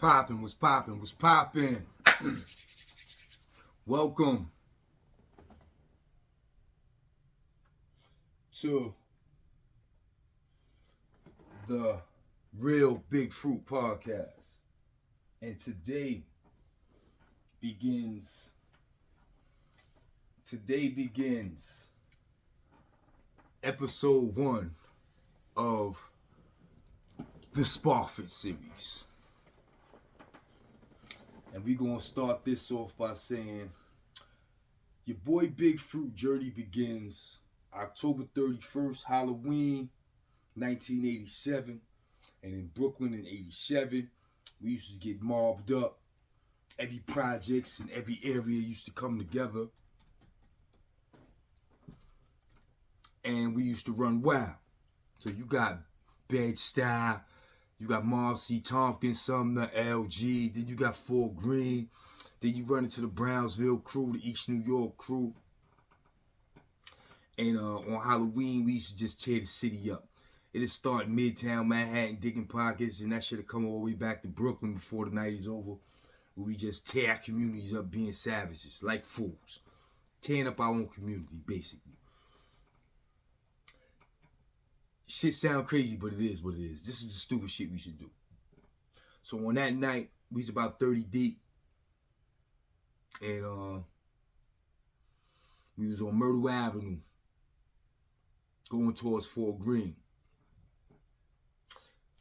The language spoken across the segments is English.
poppin', what's poppin', what's poppin'? Welcome to the Real Big Fruit Podcast. And today begins episode 1 of the Spofford series. And we're going to start this off by saying your boy Big Fruit journey begins October 31st, Halloween, 1987. And in Brooklyn in 87, we used to get mobbed up. Every projects in every area used to come together. And we used to run wild. So you got Bed-Stuy, you got Marcy, Tompkins, Sumner, LG, then you got Fort Greene, then you run into the Brownsville crew, the East New York crew. And on Halloween, we used to just tear the city up. It'd start Midtown, Manhattan, digging pockets, and that should have come all the way back to Brooklyn before the night is over. Where we just tear our communities up being savages, like fools. Tearing up our own community, basically. Shit sound crazy, but it is what it is. This is the stupid shit we should do. So on that night, we was about 30 deep. And we was on Myrtle Avenue, going towards Fort Greene.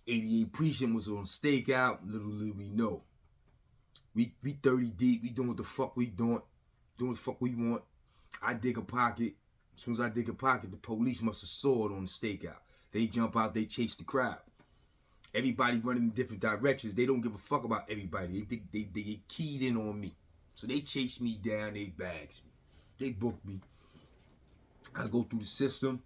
88 Precinct was on stakeout. Little did we know. We 30 deep. We doing what the fuck we doing. Doing what the fuck we want. I dig a pocket. As soon as I dig a pocket, the police must have saw it on the stakeout. They jump out, they chase the crowd. Everybody running in different directions. They don't give a fuck about everybody. They get keyed in on me. So they chase me down, they bags me. They book me. I go through the system.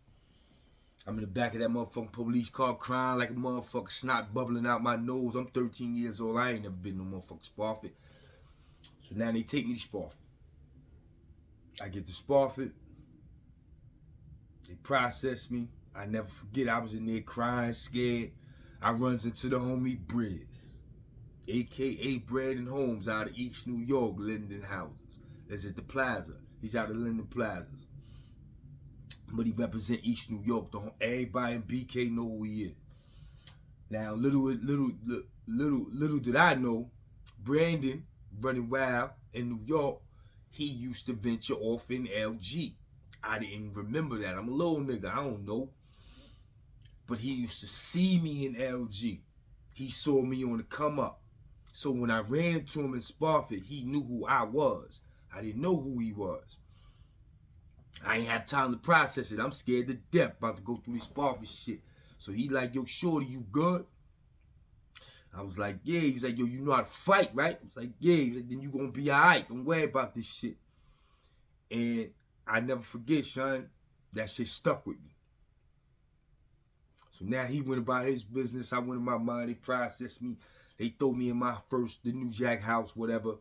I'm in the back of that motherfucking police car crying like a motherfucker, snot bubbling out my nose. I'm 13 years old. I ain't never been no motherfucking Spofford. So now they take me to Spofford. I get to Spofford. They process me. I never forget, I was in there crying, scared. I runs into the homie Brizz, a.k.a. Brandon Holmes, out of East New York, Linden Houses. That's at the Plaza. He's out of Linden Plazas. But he represent East New York. Everybody in BK know who he is. Now, little did I know, Brandon, running wild in New York, he used to venture off in LG. I didn't remember that. I'm a little nigga. I don't know. But he used to see me in LG. He saw me on the come up. So when I ran into him in Spofford, he knew who I was. I didn't know who he was. I ain't have time to process it. I'm scared to death about to go through this Spofford shit. So he like, yo, shorty, you good? I was like, yeah. He was like, yo, you know how to fight, right? I was like, yeah. He was like, then you gonna be all right. Don't worry about this shit. And I never forget, son, that shit stuck with me. So now he went about his business. I went in my mind. They processed me. They throw me in the New Jack house, whatever.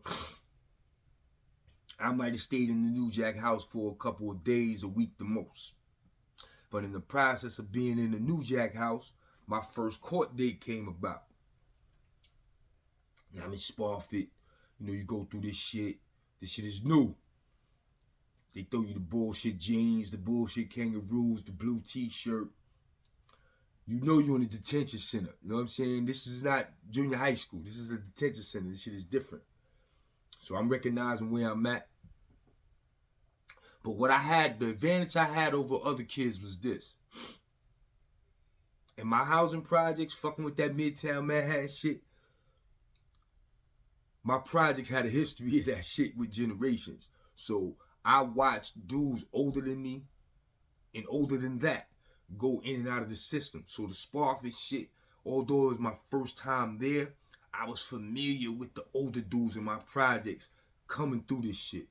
I might have stayed in the New Jack house for a couple of days, a week the most. But in the process of being in the New Jack house, my first court date came about. Now I'm in Spofford. You know, you go through this shit. This shit is new. They throw you the bullshit jeans, the bullshit kangaroos, the blue t-shirt. You know you're in a detention center. You know what I'm saying? This is not junior high school. This is a detention center. This shit is different. So I'm recognizing where I'm at. But what I had, the advantage I had over other kids was this. In my housing projects, fucking with that Midtown Manhattan shit, my projects had a history of that shit with generations. So I watched dudes older than me and older than that go in and out of the system. So the Spofford shit, although it was my first time there, I was familiar with the older dudes in my projects coming through this shit.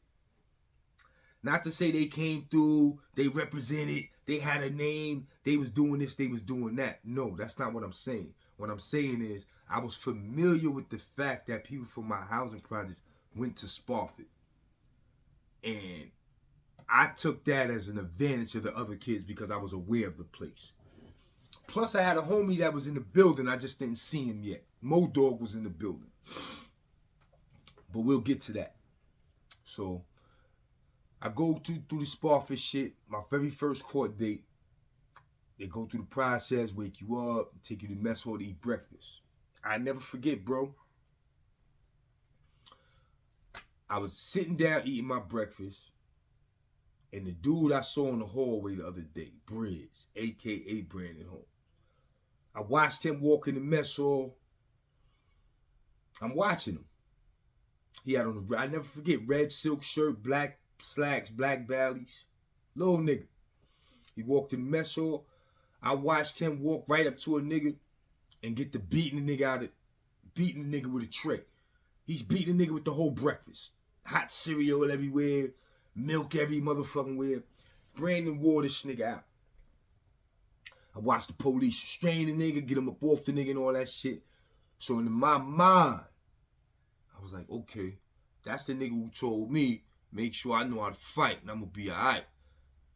Not to say they came through, they represented, they had a name, they was doing this, they was doing that. No, that's not what I'm saying. What I'm saying is I was familiar with the fact that people from my housing projects went to Spofford. And I took that as an advantage of the other kids because I was aware of the place. Plus, I had a homie that was in the building. I just didn't see him yet. Mo Dog was in the building. But we'll get to that. So I go through the Spofford shit. My very first court date. They go through the process, wake you up, take you to mess hall to eat breakfast. I never forget, bro. I was sitting down eating my breakfast, and the dude I saw in the hallway the other day, Brizz, a.k.a. Brandon Home. I watched him walk in the mess hall. I'm watching him. He had on I never forget, red silk shirt, black slacks, black ballies. Little nigga. He walked in the mess hall. I watched him walk right up to a nigga and get to beating the nigga with a tray. He's beating the nigga with the whole breakfast. Hot cereal everywhere, milk every motherfucking where. Brandon wore this nigga out. I watched the police restrain the nigga, get him up off the nigga and all that shit. So in my mind, I was like, okay, that's the nigga who told me, make sure I know how to fight and I'm gonna be alright.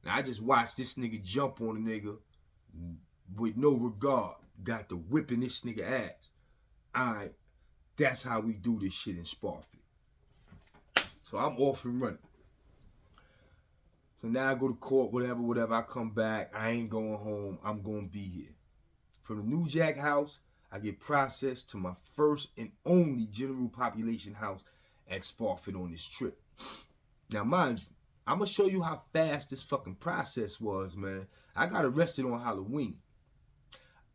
Now I just watched this nigga jump on a nigga with no regard. Got to whipping this nigga ass. Alright, that's how we do this shit in Spofford. So I'm off and running. So now I go to court, whatever. I come back. I ain't going home. I'm going to be here. From the New Jack house, I get processed to my first and only general population house at Spofford on this trip. Now, mind you, I'm going to show you how fast this fucking process was, man. I got arrested on Halloween.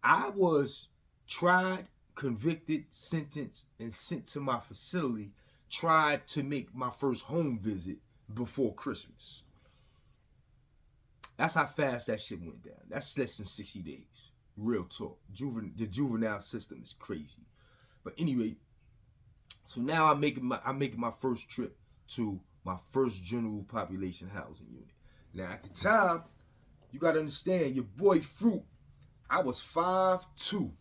I was tried, convicted, sentenced, and sent to my facility, tried to make my first home visit before Christmas. That's how fast that shit went down. That's less than 60 days. Real talk. The juvenile system is crazy. But anyway, so now I'm making my first trip to my first general population housing unit. Now at the time, you gotta understand, your boy Fruit, I was 5'2",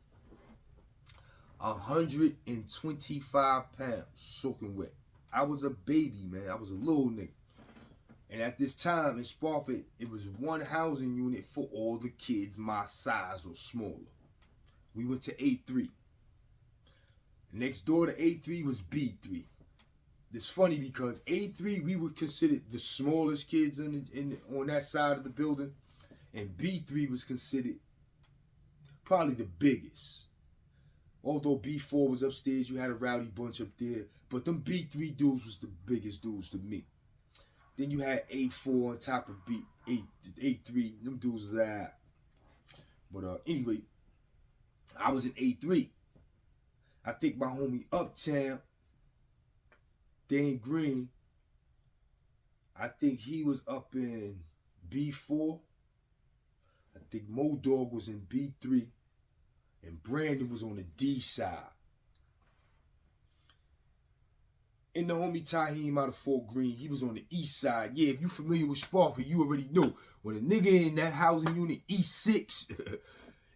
125 pounds, soaking wet. I was a baby, man. I was a little nigga. And at this time in Spofford, it was one housing unit for all the kids my size or smaller. We went to A3. Next door to A3 was B3. It's funny because A3, we were considered the smallest kids on that side of the building. And B3 was considered probably the biggest. Although B4 was upstairs, you had a rowdy bunch up there. But them B3 dudes was the biggest dudes to me. Then you had A4 on top of A3. Them dudes was that. But anyway, I was in A3. I think my homie Uptown, Dan Green, I think he was up in B4. I think Mo Dog was in B3. And Brandon was on the D side. And the homie Taheeem out of Fort Greene, he was on the east side. Yeah, if you familiar with Spofford, you already know. When a nigga in that housing unit, E6,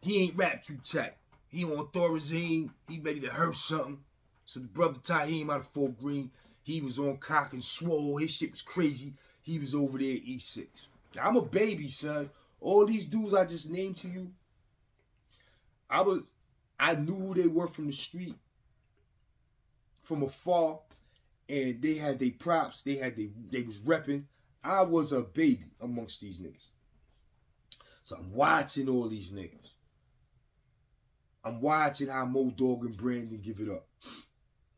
he ain't rap too tight. He on Thorazine, he ready to hurt something. So the brother Taheeem out of Fort Greene, he was on cock and swole. His shit was crazy. He was over there at E6. I'm a baby, son. All these dudes I just named to you, I knew who they were from the street, from afar. And they had their props. They was repping. I was a baby amongst these niggas. So I'm watching all these niggas. I'm watching how Mo Dog and Brandon give it up.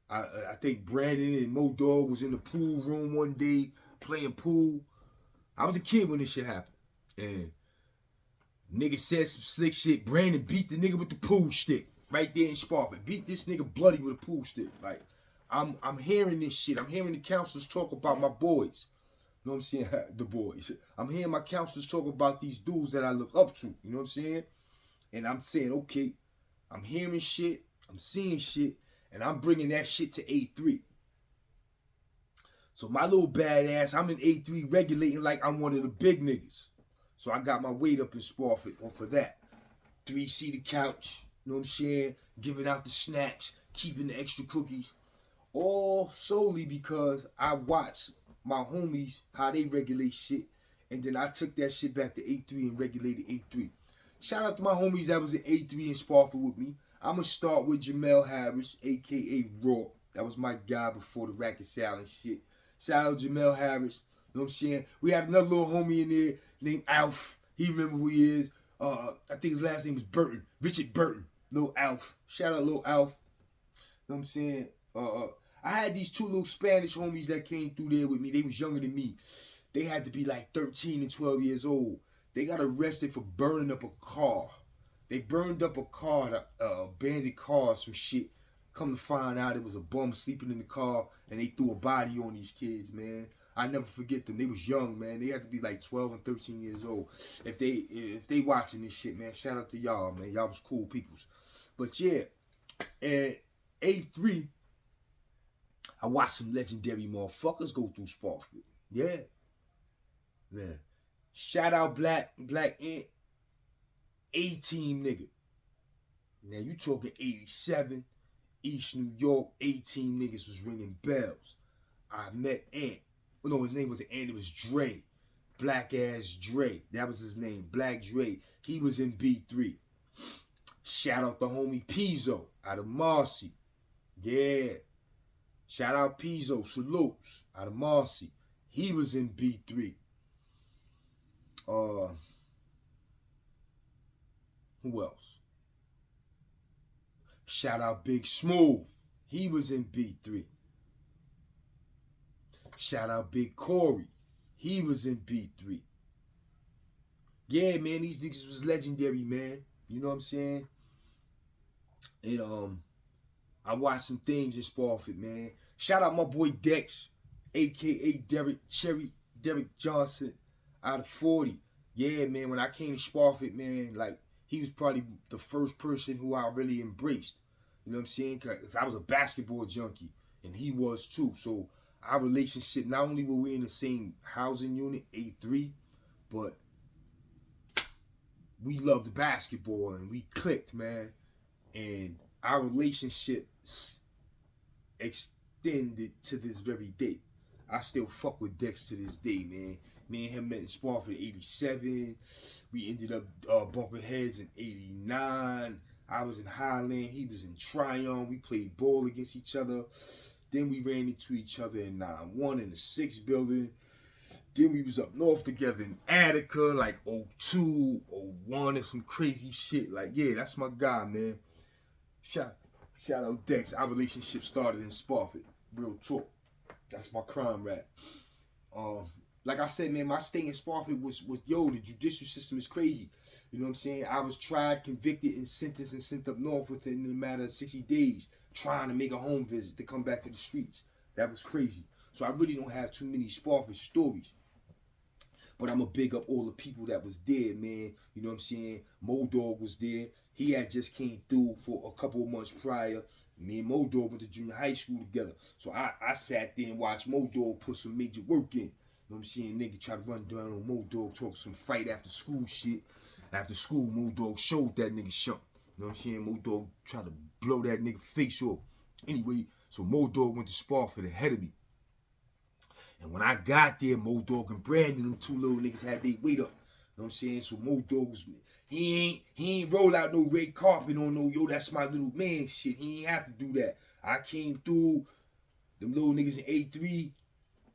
I think Brandon and Mo Dog was in the pool room one day playing pool. I was a kid when this shit happened. And nigga said some slick shit. Brandon beat the nigga with the pool stick right there in Spofford. Beat this nigga bloody with a pool stick. Like, I'm hearing this shit. I'm hearing the counselors talk about my boys. You know what I'm saying? The boys. I'm hearing my counselors talk about these dudes that I look up to. You know what I'm saying? And I'm saying, okay, I'm hearing shit. I'm seeing shit. And I'm bringing that shit to A3. So my little badass, I'm in A3 regulating like I'm one of the big niggas. So I got my weight up in Spofford off of that. 3-seater couch. You know what I'm saying? Giving out the snacks. Keeping the extra cookies. All solely because I watched my homies, how they regulate shit. And then I took that shit back to A3 and regulated A3. Shout out to my homies that was in A3 and Spofford with me. I'm going to start with Jamel Harris, a.k.a. Raw. That was my guy before the racket sale and shit. Shout out Jamel Harris. You know what I'm saying? We had another little homie in there named Alf. He remember who he is. I think his last name was Burton. Richard Burton. Little Alf. Shout out Little Alf. You know what I'm saying? I had these two little Spanish homies that came through there with me. They was younger than me. They had to be like 13 and 12 years old. They got arrested for burning up a car. They burned up a car, abandoned car, some shit. Come to find out it was a bum sleeping in the car, and they threw a body on these kids, man. I never forget them. They was young, man. They had to be like 12 and 13 years old. If they watching this shit, man, shout out to y'all, man. Y'all was cool peoples. But yeah, at 83, I watched some legendary motherfuckers go through Spofford. Yeah. Man. Shout out Black Ant. A-Team nigga. Now you talking 87, East New York, 18 niggas was ringing bells. I met Ant. No, his name wasn't Ant, it was Dre. Black ass Dre. That was his name. Black Dre. He was in B3. Shout out the homie Pizzo out of Marcy. Yeah. Shout out Pizzo. Salutes out of Marcy. He was in B3. Who else? Shout out Big Smooth. He was in B3. Shout out Big Corey. He was in B3. Yeah, man, these niggas was legendary, man. You know what I'm saying? And I watched some things in Spofford, man. Shout out my boy Dex, a.k.a. Derek Johnson, out of 40. Yeah, man, when I came to Spofford, man, like, he was probably the first person who I really embraced. You know what I'm saying? Because I was a basketball junkie, and he was too. So our relationship, not only were we in the same housing unit, A3, but we loved basketball, and we clicked, man. And our relationship extended to this very day. I still fuck with Dex to this day, man. Me and him met in Spofford in 87. We ended up bumping heads in 89. I was in Highland. He was in Tryon. We played ball against each other. Then we ran into each other in 91 in the 6th building. Then we was up north together in Attica, like 02, 01, and some crazy shit. Like, yeah, that's my guy, man. Shout out Dex. Our relationship started in Spofford. Real talk. That's my crime rap. Like I said, man, my stay in Spofford was the judicial system is crazy. You know what I'm saying? I was tried, convicted, and sentenced and sent up north within a matter of 60 days, trying to make a home visit to come back to the streets. That was crazy. So I really don't have too many Spofford stories. But I'm going to big up all the people that was there, man. You know what I'm saying? Mo-Dog was there. He had just came through for a couple of months prior. Me and Mo-Dog went to junior high school together. So I sat there and watched Mo-Dog put some major work in. You know what I'm saying? Nigga try to run down on Mo-Dog, talk some fight after school shit. After school, Mo-Dog showed that nigga shot. You know what I'm saying? Mo-Dog tried to blow that nigga face off. Anyway, so Mo-Dog went to Spofford ahead of me. And when I got there, Mo-Dog and Brandon, them two little niggas had their weight up. You know what I'm saying? So Mo-Dog was, he ain't roll out no red carpet on no, yo, that's my little man shit. He ain't have to do that. I came through, them little niggas in A3,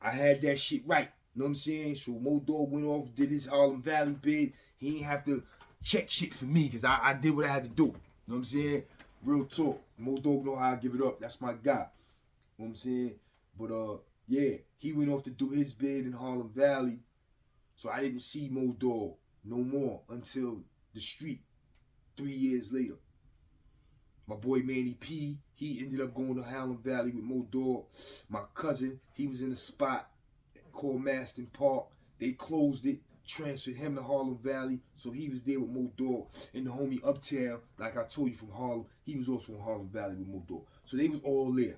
I had that shit right. You know what I'm saying? So Mo-Dog went off, did his Harlem Valley bid. He ain't have to check shit for me, because I did what I had to do. You know what I'm saying? Real talk. Mo-Dog know how I give it up. That's my guy. You know what I'm saying? But, yeah, he went off to do his bid in Harlem Valley. So I didn't see Mo-Dog no more until the street 3 years later. My boy Manny P, he ended up going to Harlem Valley with Mo-Dog. My cousin, he was in a spot called Maston Park. They closed it, transferred him to Harlem Valley. So he was there with Mo-Dog. And the homie Uptown, like I told you from Harlem, he was also in Harlem Valley with Mo-Dog. So they was all there.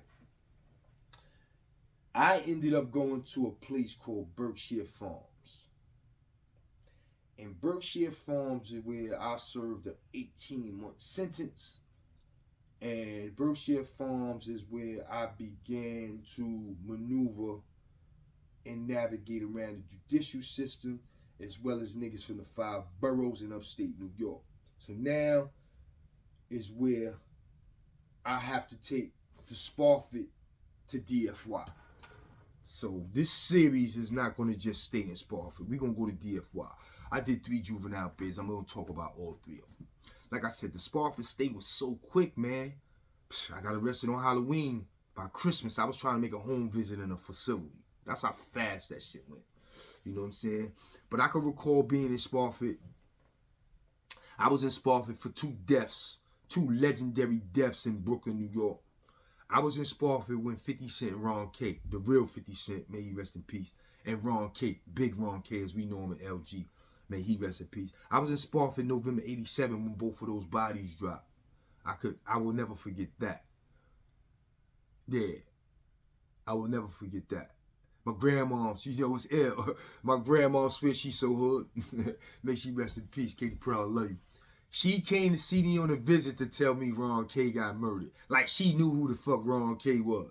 I ended up going to a place called Berkshire Farms. And Berkshire Farms is where I served an 18-month sentence. And Berkshire Farms is where I began to maneuver and navigate around the judicial system, as well as niggas from the 5 boroughs in upstate New York. So now is where I have to take the Spofford to DFY. So this series is not going to just stay in Spofford. We're going to go to DFY. I did 3 juvenile bids. I'm going to talk about all 3 of them. Like I said, the Spofford stay was so quick, man. I got arrested on Halloween. By Christmas, I was trying to make a home visit in a facility. That's how fast that shit went. You know what I'm saying? But I can recall being in Spofford. I was in Spofford for 2 deaths. 2 legendary deaths in Brooklyn, New York. I was in Spofford when 50 Cent and Ron K, the real 50 Cent, may he rest in peace, and Ron K, Big Ron K as we know him in LG, may he rest in peace. I was in Spofford November 87 when both of those bodies dropped. I will never forget that. Yeah, I will never forget that. My grandma, she's always ill. My grandma swears she's so hood. May she rest in peace. Katie Proud, love you. She came to see me on a visit to tell me Ron K got murdered. Like she knew who the fuck Ron K was.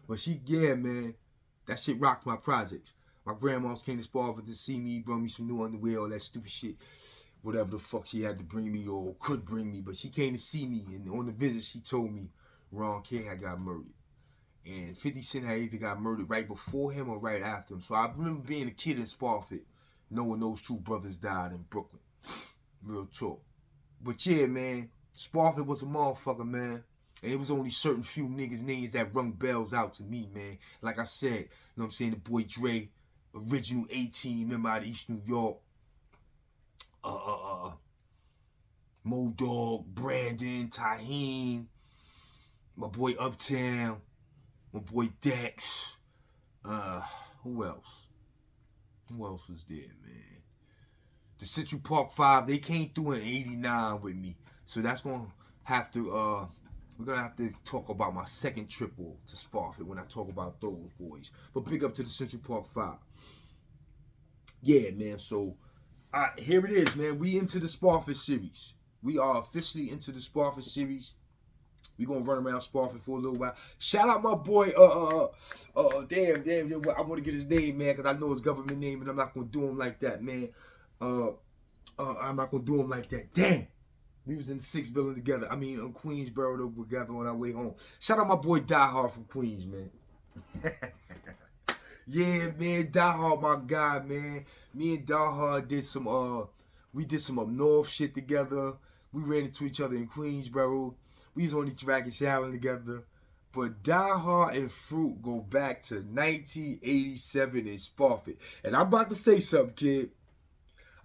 But yeah, man, that shit rocked my projects. My grandma's came to Spofford to see me, brought me some new underwear, all that stupid shit. Whatever the fuck she had to bring me or could bring me. But she came to see me, and on the visit she told me Ron K had got murdered. And 50 Cent had either got murdered right before him or right after him. So I remember being a kid in Spofford, knowing those 2 brothers died in Brooklyn. Real talk. But yeah, man, Spofford was a motherfucker, man. And it was only certain few niggas' names that rung bells out to me, man. Like I said, you know what I'm saying? The boy Dre, original 18, member out of East New York. Mo Dog, Brandon, Taheeem, my boy Uptown, my boy Dex. Who else? Who else was there, man? The Central Park 5, they came through in 89 with me. So that's going to have to, we're going to have to talk about my second trip to Spofford when I talk about those boys. But big up to the Central Park 5. Yeah, man, so here it is, man. We into the Spofford series. We are officially into the Spofford series. We gonna run around Spofford for a little while. Shout out my boy, damn, I want to get his name, man, because I know his government name, and I'm not gonna do him like that, man. I'm not gonna do him like that. Damn, we was in the 6th building together. I mean, on Queensboro together on our way home. Shout out my boy Die Hard from Queens, man. Yeah, man, Die Hard, my guy, man. Me and Die Hard did some we did some up north shit together. We ran into each other in Queensboro. We was on the Dragon Island together. But Die Hard and Fruit go back to 1987 in Spofford. And I'm about to say something, kid.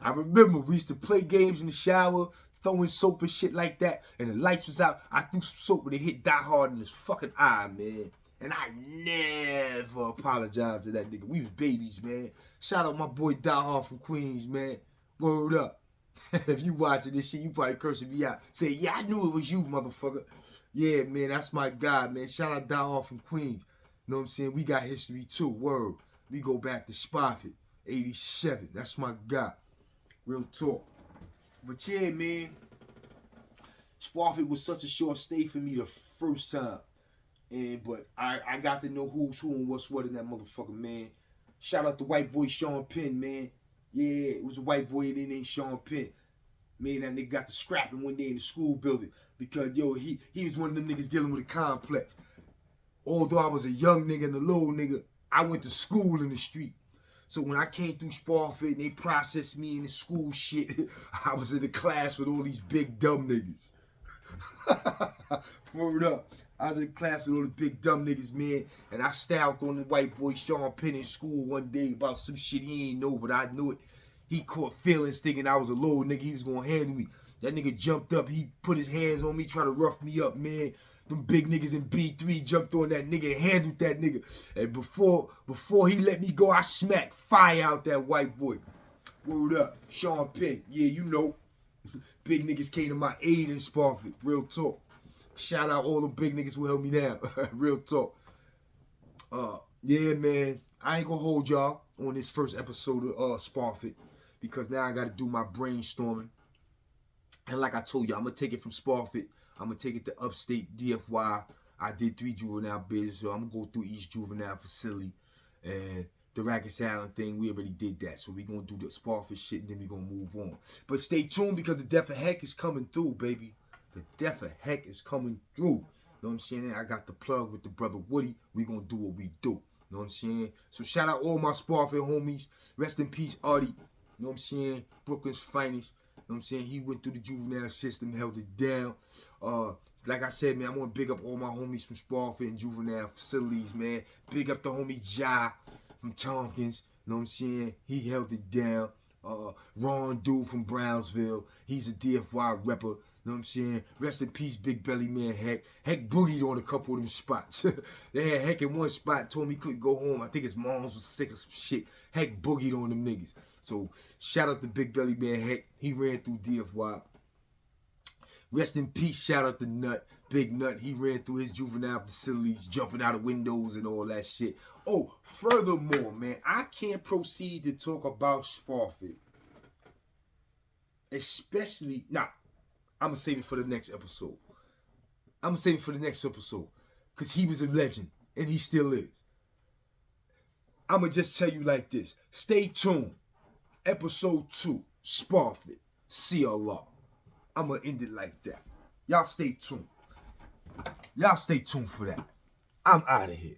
I remember we used to play games in the shower, throwing soap and shit like that, and the lights was out. I threw some soap and it hit Die Hard in his fucking eye, man. And I never apologized to that nigga. We was babies, man. Shout out my boy Die Hard from Queens, man. Word up. If you watching this shit, you probably cursing me out. Say, yeah, I knew it was you, motherfucker. Yeah, man, that's my guy, man. Shout out Die Hard from Queens. You know what I'm saying? We got history too. Word. We go back to Spofford, 87. That's my guy. Real talk. But yeah, man. Spofford was such a short stay for me the first time. But I got to know who's who and what's what in that motherfucker, man. Shout out to white boy Sean Penn, man. Yeah, it was a white boy named Sean Penn. Man, that nigga got to scrapping one day in the school building because, yo, he was one of them niggas dealing with a complex. Although I was a young nigga and a little nigga, I went to school in the street. So when I came through Spofford and they processed me in the school shit, I was in the class with all these big dumb niggas. Word up. I was in class with all the big dumb niggas, man, and I styled on the white boy Sean Penn in school one day about some shit he ain't know, but I knew it. He caught feelings thinking I was a little nigga, he was gonna handle me. That nigga jumped up, he put his hands on me, tried to rough me up, man. Them big niggas in B3 jumped on that nigga and handled that nigga. And before he let me go, I smacked fire out that white boy. Word up, Sean Penn, yeah, you know. Big niggas came to my aid in Spofford, real talk. Shout out all them big niggas who held me down. Real talk. Yeah, man. I ain't gonna hold y'all on this first episode of Spofford because now I gotta do my brainstorming. And like I told you, I'm gonna take it from Spofford. I'm gonna take it to upstate DFY. I did 3 juvenile bids, so I'm gonna go through each juvenile facility. And the Rackets Island thing, we already did that. So we're gonna do the Spofford shit and then we're gonna move on. But stay tuned because the Death of Heck is coming through, baby. The death of Heck is coming through. You know what I'm saying? I got the plug with the brother Woody. We gonna do what we do. You know what I'm saying? So shout out all my Spofford homies. Rest in peace, Artey. You know what I'm saying? Brooklyn's finest. You know what I'm saying? He went through the juvenile system, held it down. Like I said, man, I want to big up all my homies from Spofford and juvenile facilities, man. Big up the homie Ja from Tompkins. You know what I'm saying? He held it down. Ron Dude from Brownsville. He's a DFY rapper. You know what I'm saying? Rest in peace, Big Belly Man Heck. Heck boogied on a couple of them spots. They had Heck in one spot, told me he couldn't go home. I think his moms was sick of some shit. Heck boogied on them niggas. So shout out to Big Belly Man Heck. He ran through DFY. Rest in peace, shout out to Nut, Big Nut. He ran through his juvenile facilities, jumping out of windows and all that shit. Oh, furthermore, man, I can't proceed to talk about Spofford. Especially, I'm going to save it for the next episode. Because he was a legend, and he still is. I'm going to just tell you like this. Stay tuned. Episode 2, Spofford. CLR. I'm going to end it like that. Y'all stay tuned. Y'all stay tuned for that. I'm out of here.